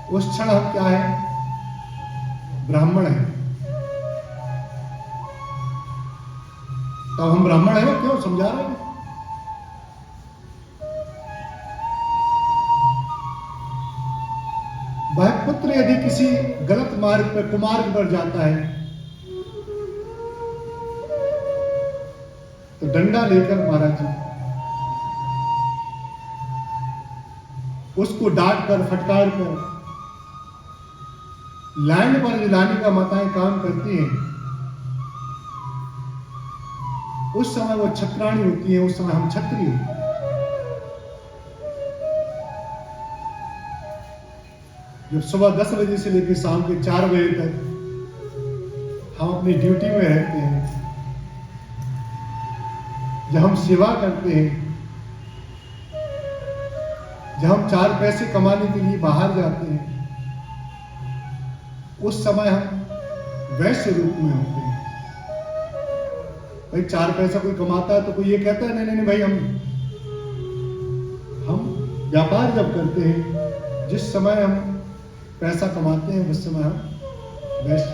उस क्षण हम क्या है? ब्राह्मण है। तो हम ब्राह्मण है ना, क्यों समझा रहे हैं? वह पुत्र यदि किसी गलत मार्ग पर, कुमार्ग पर जाता है तो डंडा लेकर महाराज जी उसको डांट कर, फटकार कर लाइन पर लाने का माताएं काम करती हैं। उस समय वो छत्राणी होती है, उस समय हम छत्री होते हैं। जब सुबह 10 बजे से लेकर शाम के 4 बजे तक हम अपनी ड्यूटी में रहते हैं, जब हम सेवा करते हैं, जब हम 4 पैसे कमाने के लिए बाहर जाते हैं, उस समय हम वैश्य रूप में होते हैं। भाई 4 पैसा कोई कमाता है तो कोई ये कहता है नहीं नहीं भाई, हम व्यापार जब करते हैं, जिस समय हम पैसा कमाते हैं उस समय हम वैश्य।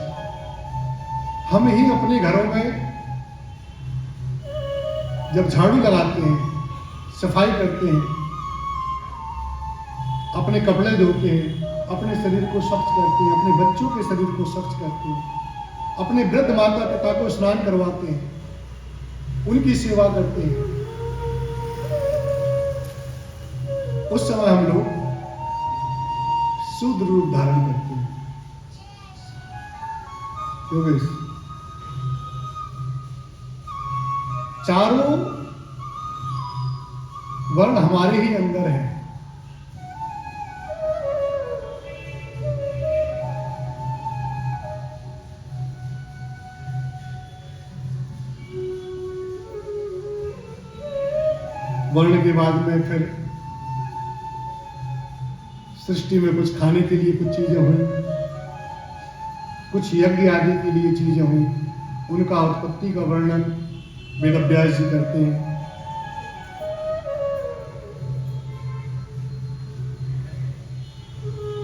हम ही अपने घरों में जब झाड़ू लगाते हैं, सफाई करते हैं, अपने कपड़े धोते हैं, अपने शरीर को स्वच्छ करते हैं, अपने बच्चों के शरीर को स्वच्छ करते हैं, अपने वृद्ध माता पिता को स्नान करवाते हैं, उनकी सेवा करते हैं, उस समय हम लोग शूद्र रूप धारण करते हैं। योगेश, चारों वर्ण हमारे ही अंदर है। वर्ण के बाद में फिर सृष्टि में कुछ खाने के लिए कुछ चीजें हुई, कुछ यज्ञ आदि के लिए चीजें हुई, उनका उत्पत्ति का वर्णन वेद व्यास जी करते हैं।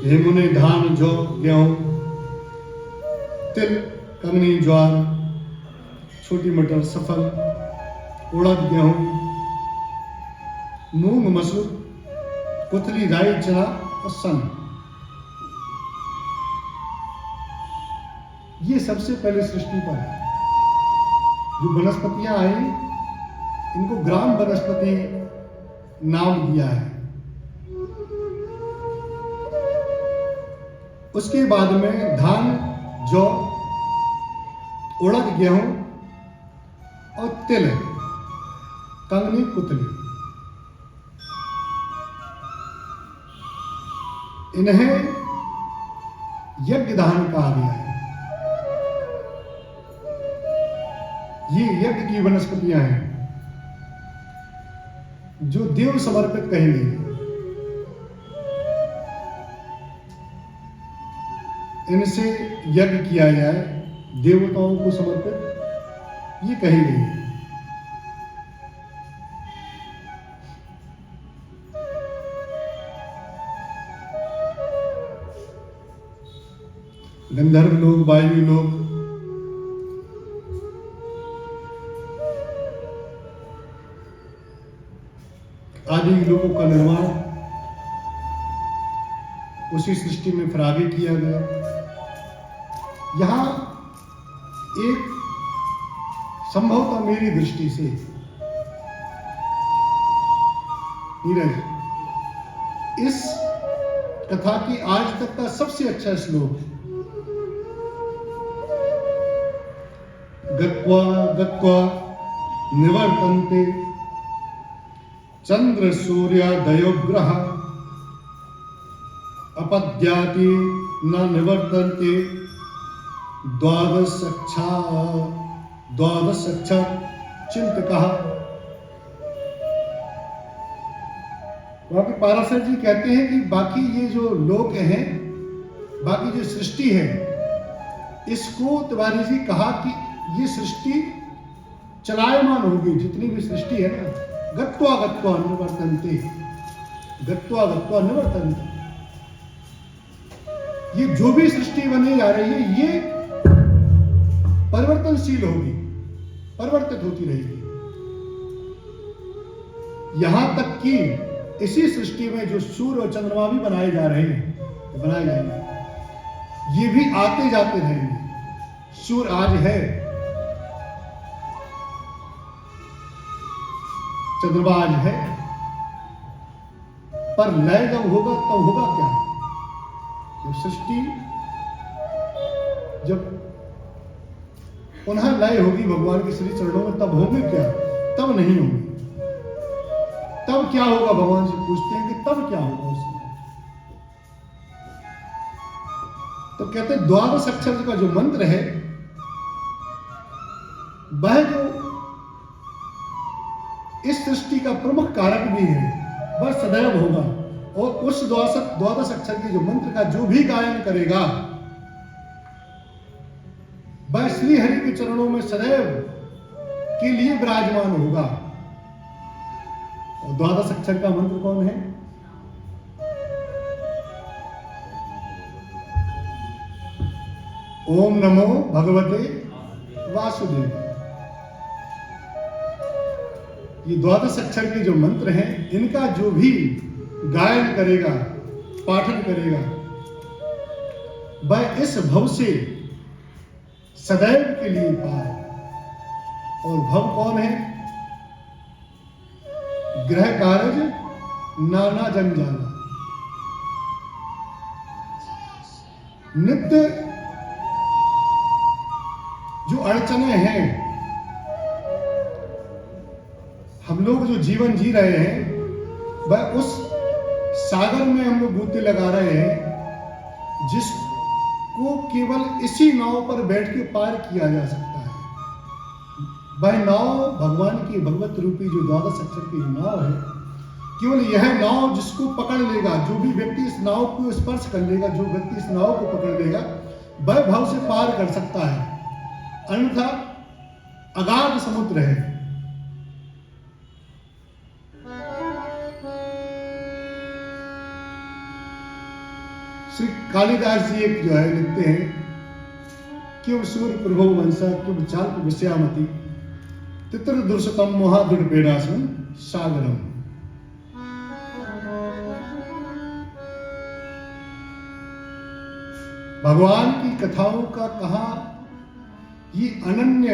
हे मुने, धान, जौ, गेहूं, तिल, कंगनी, ज्वार, छोटी मटर, सफल, उड़द, गेहूं, मूंग, मसूर, कुथली, राई, चना और सन, ये सबसे पहले सृष्टि पर है। जो वनस्पतियां आई, इनको ग्राम वनस्पति नाम दिया है। उसके बाद में धान, जौ, उड़द, गेहूं और तिल, कंगनी, कुतली, इन्हें यज्ञ धान कहा गया है। ये यज्ञ की वनस्पतियां हैं जो देव समर्पित कही गई। इनसे यज्ञ किया जाए, देवताओं को समर्पित ये कही गई। गंधर्व लोग, वायु लोग, आदि लोगों का निर्माण उसी सृष्टि में फिर आगे किया गया। यहां एक संभवतः मेरी दृष्टि से नीरज, इस कथा की आज तक का सबसे अच्छा श्लोक गत्वा गत्वा निवर्तन्ते चंद्र सूर्यादयो ग्रह अपद्याति न निवर्तन्ते द्वादशक्षा चिंतकः। बाकी पाराशर जी कहते हैं कि बाकी ये जो लोक हैं, बाकी जो सृष्टि है, इसको तिवारी जी कहा कि ये सृष्टि चलायमान होगी। जितनी भी सृष्टि है ना, गत्वा गत्वा निवर्तन्ते, गत्वा गत्वा निवर्तन्ते, ये जो भी सृष्टि बनी जा रही है ये परिवर्तनशील होगी, परिवर्तित होती रहेगी। यहां तक कि इसी सृष्टि में जो सूर्य और चंद्रमा भी बनाए जा रहे हैं, बनाए जाएंगे, ये भी आते जाते रहेंगे। सूर्य आज है, चंद्रमा आज है, पर लय जब होगा तब होगा क्या? जब सृष्टि जब पुनः लय होगी भगवान के श्री चरणों में, तब होगी क्या? तब नहीं होगी। तब क्या होगा? भगवान से पूछते हैं कि तब क्या होगा उसमें। तो कहते हैं द्वादश अक्षर का जो मंत्र है, वह जो इस सृष्टि का प्रमुख कारक भी है, वह सदैव होगा। और उस द्वादश अक्षर के जो मंत्र का जो भी गायन करेगा, वह श्री हरि के चरणों में सदैव के लिए विराजमान होगा। और द्वादश अक्षर का मंत्र कौन है? ओम नमो भगवते वासुदेव। ये द्वादश अक्षर के जो मंत्र हैं, इनका जो भी गायन करेगा, पाठन करेगा, वह इस भव से सदैव के लिए पार। और भव कौन है? ग्रह कारज नाना जंजाला। नित्य जो अड़चने हैं, हम लोग जो जीवन जी रहे हैं, वह उस सागर में हम लोग बूते लगा रहे हैं, जिसको केवल इसी नाव पर बैठ के पार किया जा सकता है। वह नाव भगवान की भगवत रूपी जो द्वादश अक्षर की जो नाव है, केवल यह नाव जिसको पकड़ लेगा, जो भी व्यक्ति इस नाव को स्पर्श कर लेगा, जो व्यक्ति इस नाव को पकड़ लेगा, वह भव से पार कर सकता है। अन्यथा अगाध समुद्र है। श्री कालिदास जी एक जो है लिखते हैं, क्यों सूर्य प्रभो वंशा क्यों चाल्क विषयामति तित्र दुर्शतम महादृढ़ पेड़ासन सागरम। भगवान की कथाओं का कहा ये अनन्य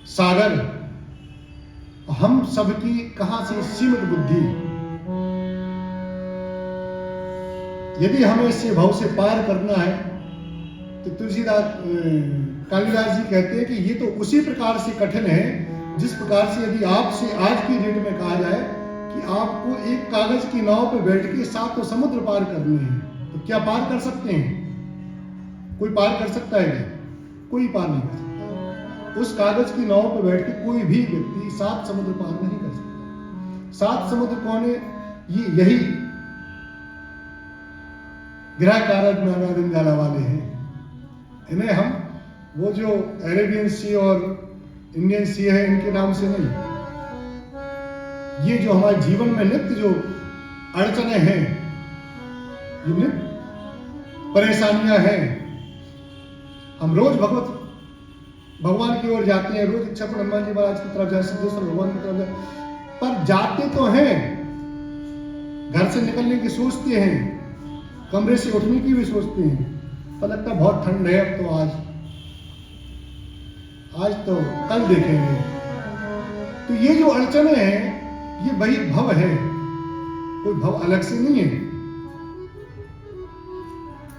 सागर, हम सबकी कहां से सीमित बुद्धि। यदि हमें इस भव से पार करना है, तो तुलसीदास कालिदास जी कहते हैं कि ये तो उसी प्रकार से कठिन है, जिस प्रकार से यदि आपसे आज की डेट में कहा जाए कि आपको एक कागज की नाव पर बैठ के 7 समुद्र पार करने हैं, तो क्या पार कर सकते हैं? कोई पार कर सकता है? कोई पार नहीं कर सकता। उस कागज की नाव पर बैठ के कोई भी व्यक्ति 7 समुद्र पार नहीं कर सकता। 7 समुद्र कौन है? ये यही ग्रह कारक नाना जंजाला वाले हैं। इन्हें हम वो जो अरेबियन सी और इंडियन सी है, इनके नाम से नहीं, ये जो हमारे जीवन में नित्य जो अड़चने हैं, जो नित्य परेशानियां हैं, हम रोज भगवान की ओर जाते हैं, रोज इच्छा हनुमान जी महाराज की तरफ जाए, सिद्धेश्वर भगवान की तरफ जाए, पर जाते तो हैं, घर से निकलने की सोचते हैं, कमरे से उठने की भी सोचते हैं, पर लगता बहुत ठंड है, अब तो आज तो कल देखेंगे। तो ये जो अड़चने हैं, ये वही भव है, कोई भव अलग से नहीं है।